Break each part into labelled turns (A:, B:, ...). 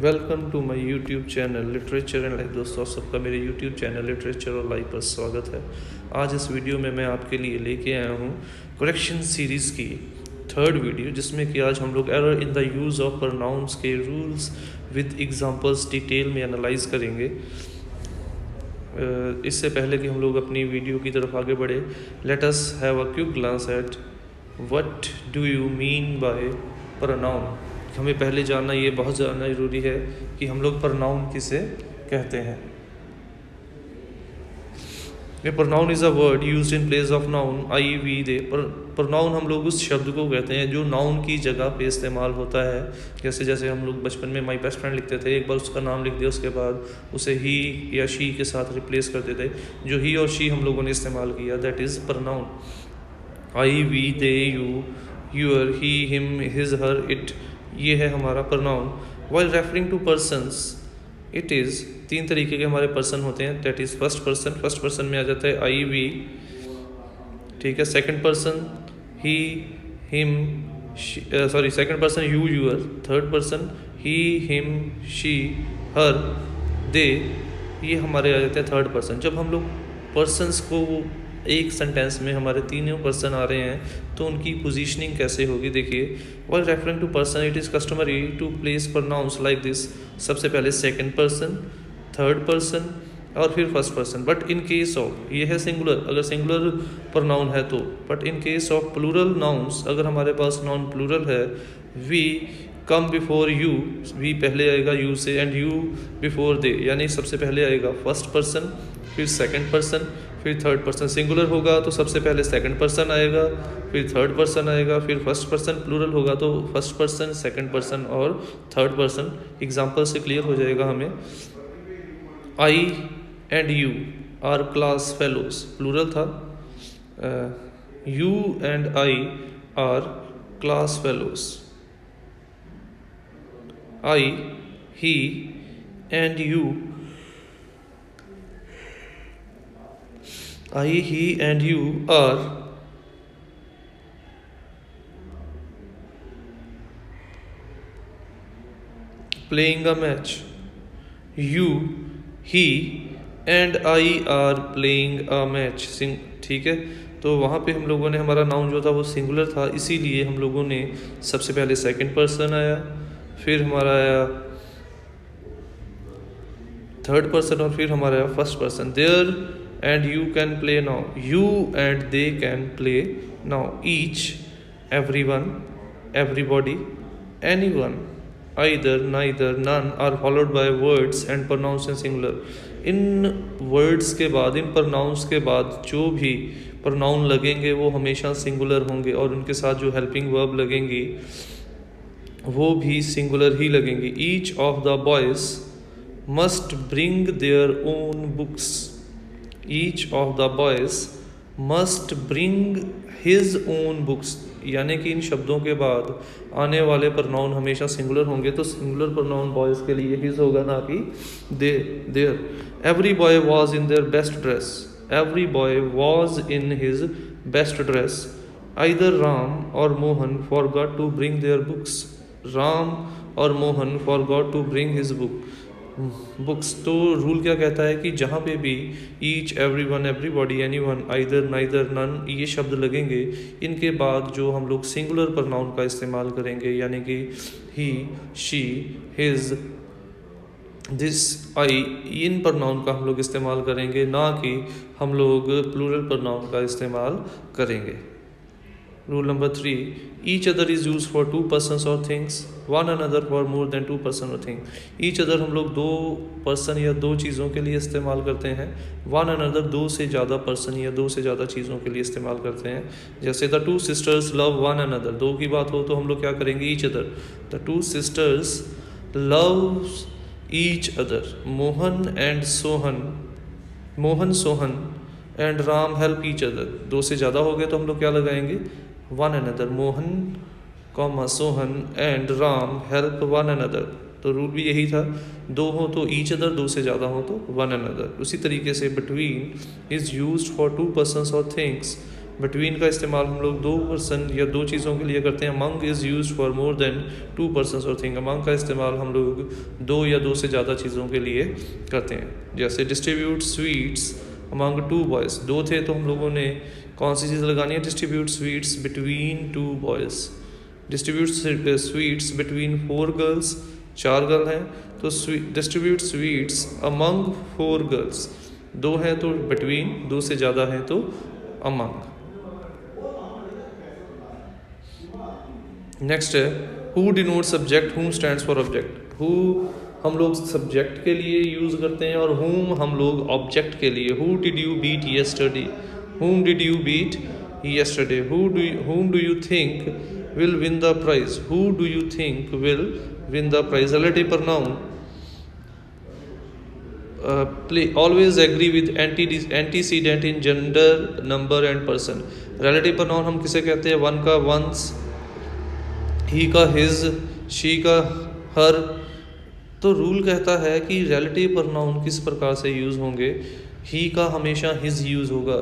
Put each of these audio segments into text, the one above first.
A: Welcome to my YouTube channel literature and life. दोस्तों, सबका मेरे यूट्यूब चैनल लिटरेचर और लाइफ पर स्वागत है। आज इस वीडियो में मैं आपके लिए लेके आया हूँ करेक्शन सीरीज़ की थर्ड वीडियो, जिसमें कि आज हम लोग error in the use of pronouns के रूल्स विद एग्जांपल्स डिटेल में एनालाइज करेंगे। इससे पहले कि हम लोग अपनी वीडियो की तरफ आगे बढ़े, let us have a quick glance at what do you mean by pronoun. हमें पहले जानना, ये बहुत जानना ज़रूरी है कि हम लोग प्रोनाउन किसे कहते हैं। A pronoun is a word used in place of noun I we they. Pronoun हम लोग उस शब्द को कहते हैं जो नाउन की जगह पे इस्तेमाल होता है। जैसे हम लोग बचपन में माई बेस्ट फ्रेंड लिखते थे, एक बार उसका नाम लिख दिया, उसके बाद उसे ही या शी के साथ रिप्लेस करते थे। जो ही और शी हम लोगों ने इस्तेमाल किया, that is pronoun. I we they you your he him his her it, ये है हमारा pronoun. While referring to persons it is, तीन तरीके के हमारे पर्सन होते हैं। दैट इज़ फर्स्ट पर्सन में आ जाता है आई वी, ठीक है। Second person he him second person you your. Third person he him she her they, ये हमारे आ जाते हैं थर्ड पर्सन। जब हम लोग पर्सन्स को एक सेंटेंस में हमारे तीनों पर्सन आ रहे हैं तो उनकी पोजीशनिंग कैसे होगी, देखिए। While referring to person it is customary to place pronouns like this. सबसे पहले सेकंड पर्सन, थर्ड पर्सन और फिर first person. But in case of, ये है सिंगुलर, अगर सिंगुलर प्रोनाउन है तो। But in case of plural nouns, अगर हमारे पास नाउन प्लूरल है, we come before you, we पहले आएगा यू से, एंड यू बिफोर दे, यानी सबसे पहले आएगा फर्स्ट पर्सन, फिर सेकंड पर्सन, फिर थर्ड पर्सन। सिंगुलर होगा तो सबसे पहले सेकंड पर्सन आएगा, फिर थर्ड पर्सन आएगा, फिर फर्स्ट पर्सन। प्लूरल होगा तो फर्स्ट पर्सन, सेकंड पर्सन और थर्ड पर्सन। एग्जाम्पल से क्लियर हो जाएगा हमें। I and you are class fellows, plural था। You and I are class fellows. I, he and you, I, he and you are playing a match. You, he and I are playing a match. ठीक है, तो वहाँ पे हम लोगों ने, हमारा नाउन जो था वो सिंगुलर था, इसीलिए हम लोगों ने सबसे पहले सेकंड पर्सन आया, फिर हमारा आया थर्ड पर्सन और फिर हमारा आया first person. There and you can play now, you and they can play now. Each, everyone, everybody, anyone, either, neither, none are followed by words and pronouns in singular. इन words के बाद, इन pronounce के बाद जो भी pronoun लगेंगे वो हमेशा सिंगुलर होंगे, और उनके साथ जो हेल्पिंग वर्ब लगेंगी वो भी सिंगुलर ही लगेंगी। Each of the boys must bring their own books, each of the boys must bring his own books, यानी कि इन शब्दों के बाद आने वाले प्रोनाउन हमेशा सिंगुलर होंगे, तो सिंगुलर प्रोनाउन बॉयज के लिए हिज होगा, ना कि they, their. Every boy was in their best dress, every boy was in his best dress. Either Ram और Mohan forgot to bring their books, Ram और Mohan forgot to bring his books. तो rule क्या कहता है कि जहाँ पे भी each, everyone, everybody, anyone, either, neither, none ये शब्द लगेंगे, इनके बाद जो हम लोग सिंगुलर प्रोनाउन का इस्तेमाल करेंगे, यानी कि he, she, his, this, I, इन प्रोनाउन का हम लोग इस्तेमाल करेंगे, ना कि हम लोग प्लूरल प्रोनाउन का इस्तेमाल करेंगे। Rule number 3, each other is use for two persons और things, one another for more than two person और थिंग। ईच अदर हम लोग दो पर्सन या दो चीज़ों के लिए इस्तेमाल करते हैं, वन अनदर दो से ज़्यादा पर्सन या दो से ज़्यादा चीज़ों के लिए इस्तेमाल करते हैं। जैसे the two sisters love one another, दो की बात हो तो हम लोग क्या करेंगे, each other. The two sisters love each other. Mohan and Sohan, Mohan, Sohan and Ram help each other. दो से ज़्यादा हो गए तो हम लोग क्या लगाएंगे, one another. Mohan comma Sohan and Ram help one another. तो रूल भी यही था, दो हो तो ईच अदर, दो से ज़्यादा हो तो वन अनदर। उसी तरीके से between is used for two persons और थिंग्स, बिटवीन का इस्तेमाल हम लोग दो पर्सन या दो चीज़ों के लिए करते हैं. Among is use for more than two person और थिंग. अमंग का इस्तेमाल हम लोग दो या दो से ज़्यादा चीज़ों के लिए करते हैं. जैसे distribute sweets among two boys. दो थे तो हम लोगों ने कौन सी चीज़ लगानी है? Distribute sweets between two boys. Distribute sweets between 4 girls. 4 girl हैं तो डिस्ट्रीब्यूट स्वीट्स अमंग 4 गर्ल्स. दो हैं तो बिटवीन, दो से ज़्यादा हैं तो अमंग. नेक्स्ट है हु डिनोट सब्जेक्ट, हुम स्टैंड्स फॉर ऑब्जेक्ट. हु हम लोग सब्जेक्ट के लिए यूज़ करते हैं और हुम हम लोग ऑब्जेक्ट के लिए. Who did you beat yesterday, whom did you beat yesterday. Whom do you think will win the prize, who do you think will win the prize. Relative pronoun always agree with antecedent in gender, number and person. Relative pronoun हम किसे कहते हैं? One का once, ही का his, she का हर. तो rule कहता है कि रिलेटिव प्रोनाउन किस प्रकार से यूज़ होंगे. ही का हमेशा हिज यूज़ होगा,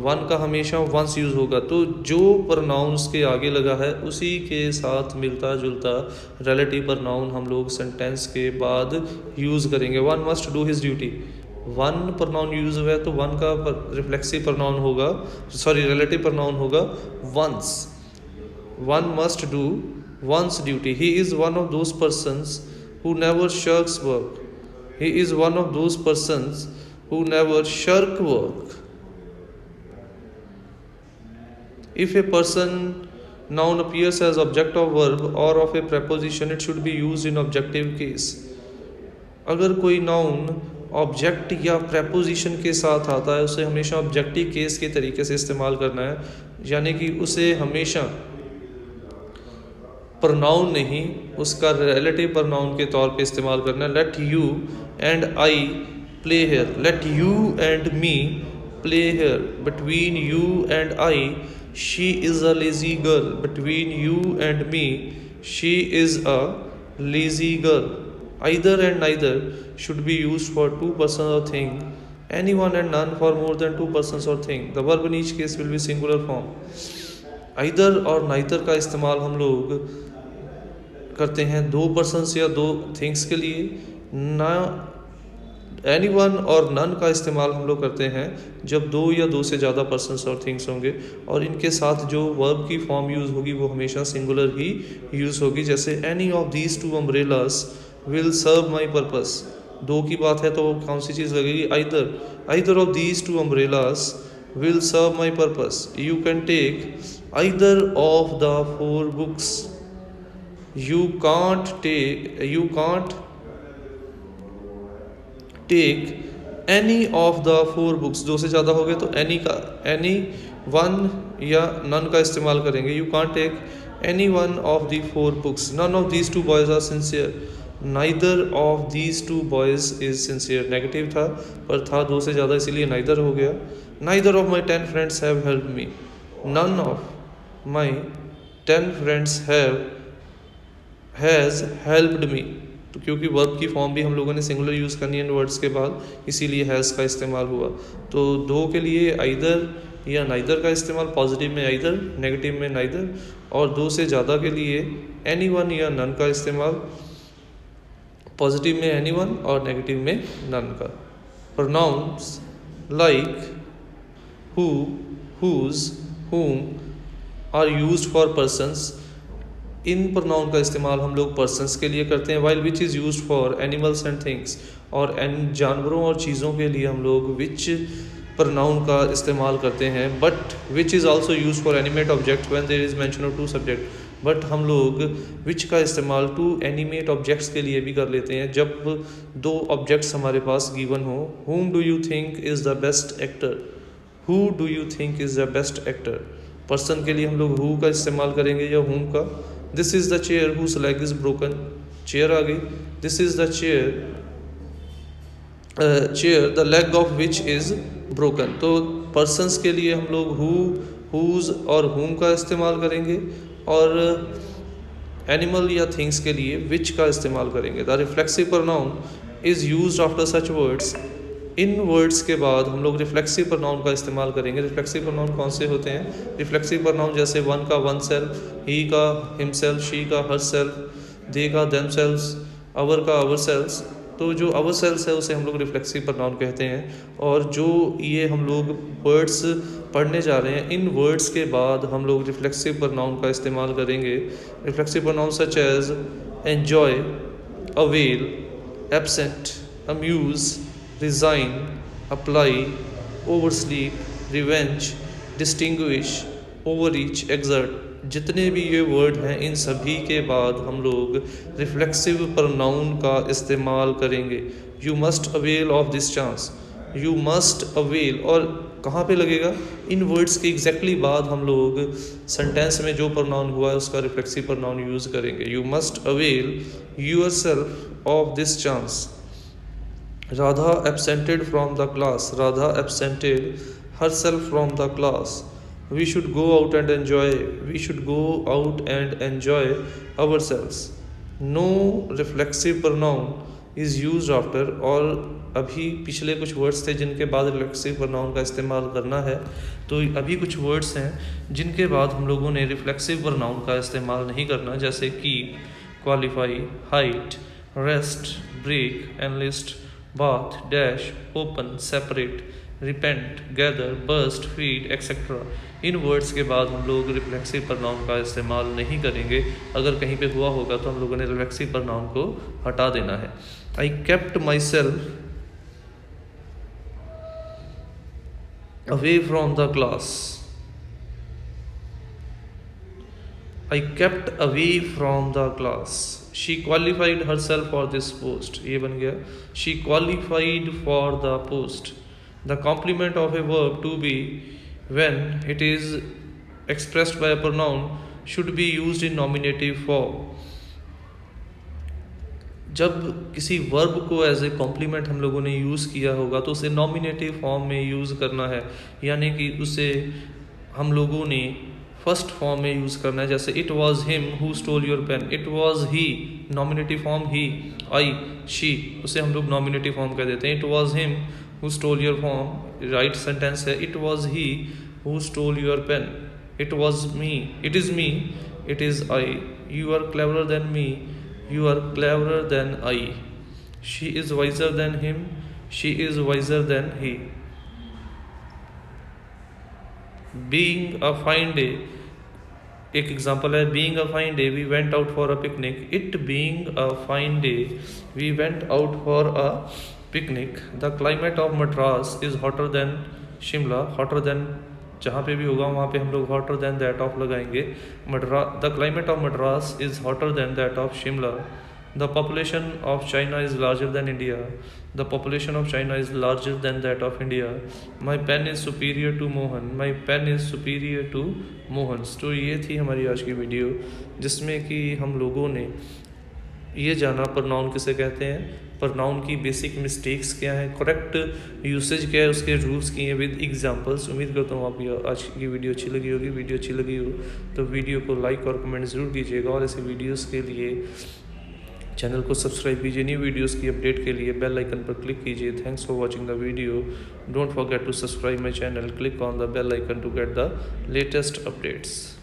A: वन का हमेशा वंस यूज़ होगा. तो जो प्रोनाउंस के आगे लगा है उसी के साथ मिलता जुलता रिलेटिव प्रोनाउन हम लोग सेंटेंस के बाद यूज़ करेंगे. One must do his duty. One pronoun use हुआ है तो वन का रिफ्लेक्सिव प्रोनाउन होगा, रिलेटिव प्रोनाउन होगा one's. One must do one's duty. He is one of those persons who never shirks work. He is one of those persons who never shirk work. If a person noun appears as object of verb or of a preposition, it should be used in objective case. अगर कोई noun object या preposition के साथ आता है उसे हमेशा objective case के तरीके से इस्तेमाल करना है. यानी कि उसे हमेशा प्रोनाउन नहीं, उसका रिलेटिव प्रोनाउन के तौर पे इस्तेमाल करना है. Let you and I play here. Let you and me play here. Between you and I she is a lazy girl. Between you and me she is a lazy girl. Either and neither should be used for two persons or thing. Anyone and none for more than two persons or thing. The verb in each case will be singular form. Either और neither का इस्तेमाल हम लोग करते हैं दो persons या दो things के लिए. ना एनीवन और नन का इस्तेमाल हम लोग करते हैं जब दो या दो से ज़्यादा पर्सन्स और थिंग्स होंगे और इनके साथ जो वर्ब की फॉर्म यूज़ होगी वो हमेशा सिंगुलर ही यूज़ होगी. जैसे any of these two umbrellas will serve my purpose. दो की बात है तो कौन सी चीज़ लगेगी? Either of these two umbrellas will serve my purpose. You can take either of the 4 books. You can't take any of the 4 books. दो से ज़्यादा हो गए तो एनी वन या नन का इस्तेमाल करेंगे. You can't take any one of the 4 books. None of these 2 boys are sincere. Neither of these 2 boys is sincere. Negative था पर था दो से ज़्यादा इसीलिए नाइदर हो गया. Neither of my 10 friends have helped me. None of my 10 friends has helped me. तो क्योंकि वर्ब की फॉर्म भी हम लोगों ने सिंगुलर यूज़ करनी है वर्ड्स के बाद इसीलिए हैज़ का इस्तेमाल हुआ. तो दो के लिए आइदर या नाइदर का इस्तेमाल. पॉजिटिव में आइदर, नेगेटिव में नाइदर. और दो से ज़्यादा के लिए एनी वन या नन का इस्तेमाल. पॉजिटिव में एनी वन और नेगेटिव में नन का. Pronouns like who, whose, whom are used for persons. इन प्रोनाउन का इस्तेमाल हम लोग पर्सन्स के लिए करते हैं. While which is used for animals and things. और जानवरों और चीज़ों के लिए हम लोग विच प्रोनाउन का इस्तेमाल करते हैं. But which is also used for animate object when there is mention of 2 subject. But हम लोग विच का इस्तेमाल टू एनिमेट ऑब्जेक्ट्स के लिए भी कर लेते हैं जब दो ऑब्जेक्ट्स हमारे पास गिवन हो. हुम do you think is the best actor. Who do you think is the best actor. Person के लिए हम लोग हु का इस्तेमाल करेंगे या हुम का. This is the chair whose leg is broken. Chair आ गई. This is the chair the leg of which is broken. तो पर्सन्स के लिए हम लोग हु, हुज और हुम का इस्तेमाल करेंगे और एनिमल या थिंग्स के लिए विच का इस्तेमाल करेंगे. The reflexive pronoun is used after such words in words के बाद हम लोग रिफ्लेक्सिव प्रोनाउन का इस्तेमाल करेंगे। रिफ्लेक्सिव प्रोनाउन कौन से होते हैं? रिफ्लेक्सिव प्रोनाउन जैसे वन का वन सेल्फ, ही का हिमसेल्फ, शी का हर सेल्फ, दे का देमसेल्व्स, अवर का अवर सेल्व्स। तो जो अवर सेल्स है उसे हम लोग रिफ्लेक्सिव प्रोनाउन कहते हैं। और जो ये हम लोग वर्ड्स पढ़ने जा रहे हैं, इन वर्ड्स के बाद हम लोग रिफ्लेक्सिव प्रोनाउन का इस्तेमाल करेंगे। Reflexive pronoun such as enjoy, avail, absent, amuse, resign, apply, oversleep, revenge, distinguish, overreach, exert. जितने भी ये वर्ड हैं इन सभी के बाद हम लोग रिफ्लेक्सिव प्रोनाउन का इस्तेमाल करेंगे। You must avail of this chance, you must avail. और कहाँ पे लगेगा? इन वर्ड्स के एग्जैक्टली बाद हम लोग सेंटेंस में जो प्रोनाउन हुआ है उसका रिफ्लेक्सिव प्रोनाउन यूज़ करेंगे। You must avail yourself of this chance. Radha absented from the class. Radha absented herself from the class. We should go out and enjoy. We should go out and enjoy ourselves. No reflexive pronoun is used after. और अभी पिछले कुछ words थे जिनके बाद reflexive pronoun का इस्तेमाल करना है। तो अभी कुछ वर्ड्स हैं जिनके बाद हम लोगों ने रिफ्लेक्सिव प्रोनाउन का इस्तेमाल नहीं करना, जैसे keep, qualify, height, rest, break, enlist, bath, dash, open, separate, repent, gather, burst, feed, etc. इन वर्ड्स के बाद हम लोग रिफ्लेक्सिव प्रोनाउन का इस्तेमाल नहीं करेंगे। अगर कहीं पे हुआ होगा तो हम लोगों ने रिफ्लेक्सिव प्रोनाउन को हटा देना है। I kept myself away from the class. I kept away from the class. She qualified herself for this post. ये बन गया she qualified for the post. The complement of a verb to be when it is expressed by a pronoun should be used in nominative form. जब किसी verb को as A complement हम लोगों ने use किया होगा तो उसे नॉमिनेटिव फॉर्म में यूज़ करना है, यानी कि उसे हम लोगों ने फर्स्ट फॉर्म में यूज़ करना है। जैसे it was him who stole your pen, it was he, nominative form he, I, she, उसे हम लोग नॉमिनेटिव फॉर्म कह देते हैं। It was him who stole your form, right sentence है, it was he who stole your pen. It was me, it is me, it is I. You are cleverer than me, you are cleverer than I. She is wiser than him, she is wiser than ही। Being a fine day, एक example है, being a fine day we went out for a picnic. It being a fine day we went out for a picnic. The climate of Madras is hotter than Shimla. Hotter than जहाँ पे भी होगा वहाँ पे हम लोग हॉटर देन दैट ऑफ लगाएंगे। The climate of Madras is hotter than that of Shimla. The population of China is larger than India. The population of China is larger than that of India. My pen is superior to Mohan. My pen is superior to Mohan. तो ये थी हमारी आज की video जिसमें कि हम लोगों ने ये जाना प्रोनाउन किसे कहते हैं, प्रोनाउन की बेसिक मिस्टेक्स क्या हैं, करेक्ट यूसेज क्या है, उसके रूल्स किए हैं विद एग्जांपल्स। उम्मीद करता हूँ आपको आज की वीडियो अच्छी लगी होगी। वीडियो अच्छी लगी हो तो वीडियो को लाइक और कमेंट ज़रूर कीजिएगा और ऐसे वीडियोज़ के लिए चैनल को सब्सक्राइब कीजिए। न्यू वीडियोस की अपडेट के लिए बेल आइकन पर क्लिक कीजिए। Thanks for watching the video. Don't forget to subscribe my channel, click on the bell icon to get the latest updates.